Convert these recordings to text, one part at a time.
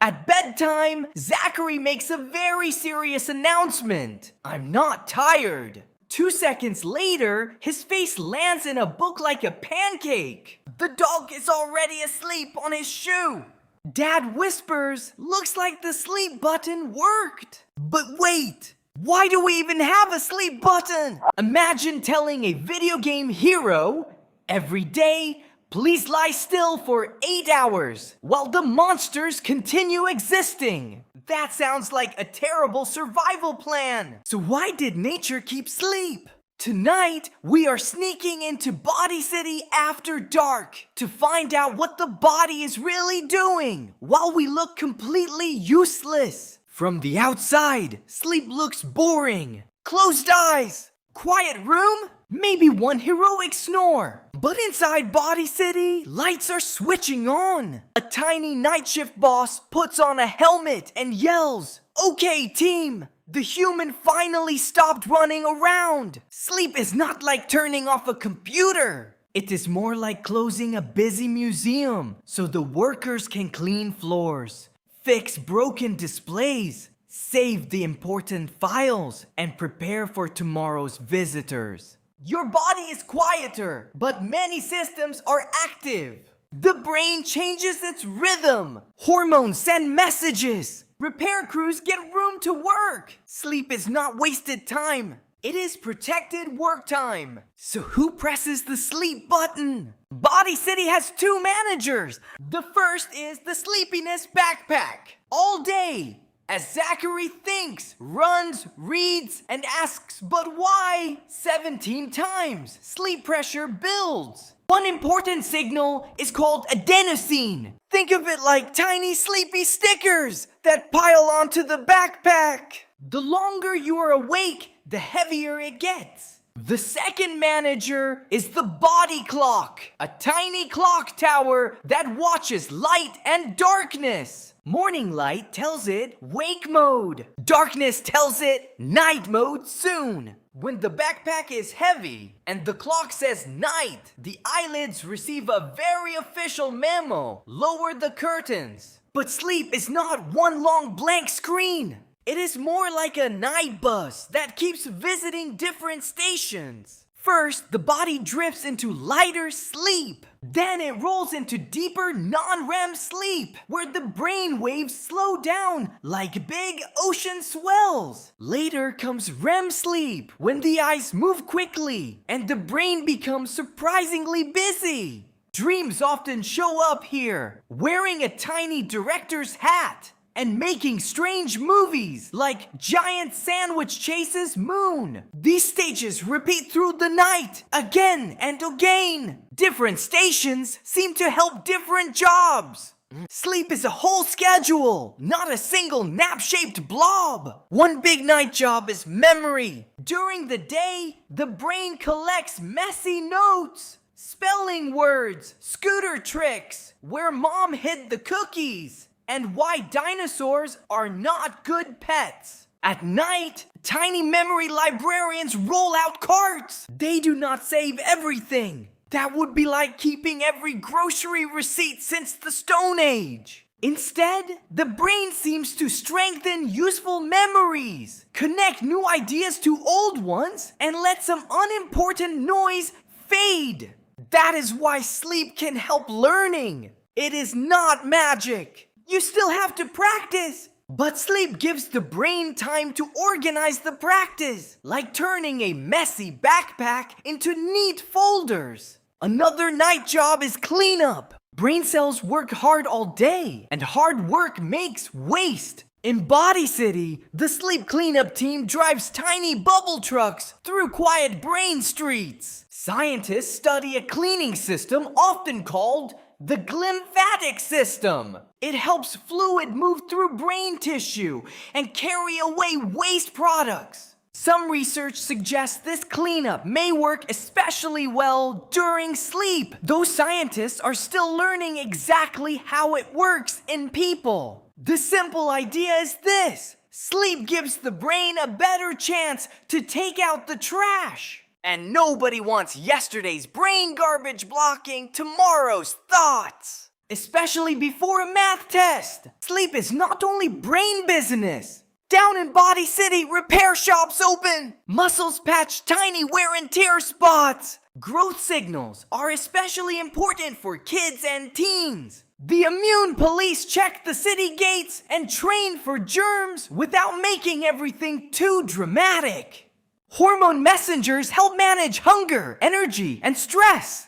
At bedtime, Zachary makes a very serious announcement. I'm not tired. 2 seconds later, his face lands in a book like a pancake. The dog is already asleep on his shoe. Dad whispers, looks like the sleep button worked. But wait, why do we even have a sleep button? Imagine telling a video game hero, every day, please lie still for 8 hours while the monsters continue existing. That sounds like a terrible survival plan. So why did nature keep sleep? Tonight, we are sneaking into Body City after dark to find out what the body is really doing while we look completely useless. From the outside, sleep looks boring. Closed eyes, quiet room, maybe one heroic snore. But inside Body City, lights are switching on. A tiny night shift boss puts on a helmet and yells, "Okay, team, the human finally stopped running around." Sleep is not like turning off a computer. It is more like closing a busy museum so the workers can clean floors, fix broken displays, save the important files, and prepare for tomorrow's visitors. Your body is quieter, but many systems are active. The brain changes its rhythm. Hormones send messages. Repair crews get room to work. Sleep is not wasted time. It is protected work time. So who presses the sleep button? Body City has 2 managers. The first is the sleepiness backpack. All day, as Zachary thinks, runs, reads, and asks, but why? 17 times, sleep pressure builds. One important signal is called adenosine. Think of it like tiny sleepy stickers that pile onto the backpack. The longer you are awake, the heavier it gets. The second manager is the body clock, a tiny clock tower that watches light and darkness. Morning light tells it wake mode. Darkness tells it night mode soon. When the backpack is heavy and the clock says night, the eyelids receive a very official memo. Lower the curtains. But sleep is not one long blank screen. It is more like a night bus that keeps visiting different stations. First, the body drifts into lighter sleep. Then it rolls into deeper non-REM sleep, where the brain waves slow down like big ocean swells. Later comes REM sleep, when the eyes move quickly and the brain becomes surprisingly busy. Dreams often show up here, wearing a tiny director's hat and making strange movies like Giant Sandwich Chases Moon. These stages repeat through the night, again and again. Different stations seem to help different jobs. Sleep is a whole schedule, not a single nap-shaped blob. One big night job is memory. During the day, the brain collects messy notes, spelling words, scooter tricks, where mom hid the cookies, and why dinosaurs are not good pets. At night, tiny memory librarians roll out carts. They do not save everything. That would be like keeping every grocery receipt since the Stone Age. Instead, the brain seems to strengthen useful memories, connect new ideas to old ones, and let some unimportant noise fade. That is why sleep can help learning. It is not magic. You still have to practice. But sleep gives the brain time to organize the practice, like turning a messy backpack into neat folders. Another night job is cleanup. Brain cells work hard all day, and hard work makes waste. In Body City, the sleep cleanup team drives tiny bubble trucks through quiet brain streets. Scientists study a cleaning system often called the glymphatic system. It helps fluid move through brain tissue and carry away waste products. Some research suggests this cleanup may work especially well during sleep. Those scientists are still learning exactly how it works in people. The simple idea is this: sleep gives the brain a better chance to take out the trash. And nobody wants yesterday's brain garbage blocking tomorrow's thoughts. especially before a math test. Sleep is not only brain business. Down in Body City, repair shops open. Muscles patch tiny wear and tear spots. Growth signals are especially important for kids and teens. The immune police check the city gates and train for germs without making everything too dramatic. Hormone messengers help manage hunger, energy, and stress.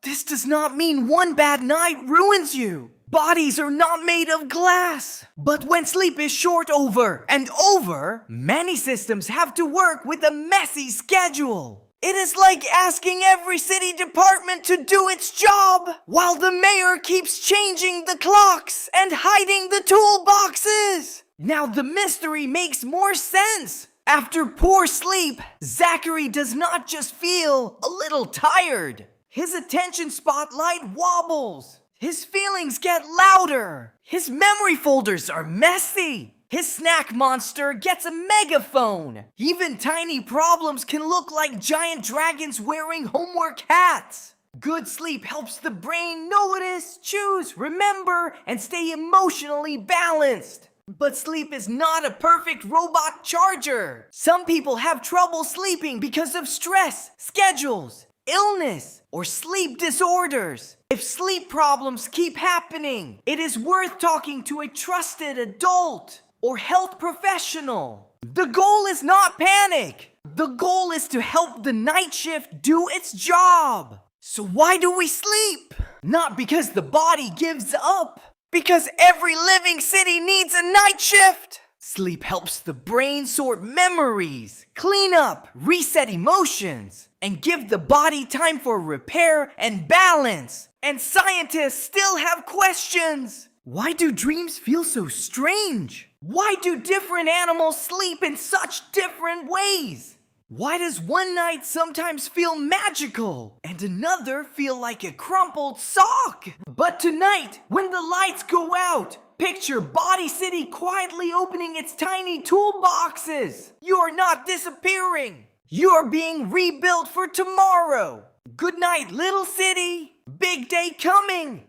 This does not mean one bad night ruins you. Bodies are not made of glass. But when sleep is short over and over, many systems have to work with a messy schedule. It is like asking every city department to do its job, while the mayor keeps changing the clocks and hiding the toolboxes. Now the mystery makes more sense. After poor sleep, Zachary does not just feel a little tired. His attention spotlight wobbles. His feelings get louder. His memory folders are messy. His snack monster gets a megaphone. Even tiny problems can look like giant dragons wearing homework hats. Good sleep helps the brain notice, choose, remember, and stay emotionally balanced. But sleep is not a perfect robot charger. Some people have trouble sleeping because of stress, schedules, illness, or sleep disorders. If sleep problems keep happening, it is worth talking to a trusted adult or health professional. The goal is not panic. The goal is to help the night shift do its job. So why do we sleep? Not because the body gives up, because every living city needs a night shift. Sleep helps the brain sort memories, clean up, reset emotions, and give the body time for repair and balance. And scientists still have questions. Why do dreams feel so strange? Why do different animals sleep in such different ways? Why does one night sometimes feel magical and another feel like a crumpled sock? But tonight, when the lights go out, picture Body City quietly opening its tiny toolboxes. You are not disappearing. You are being rebuilt for tomorrow. Good night, little city. Big day coming.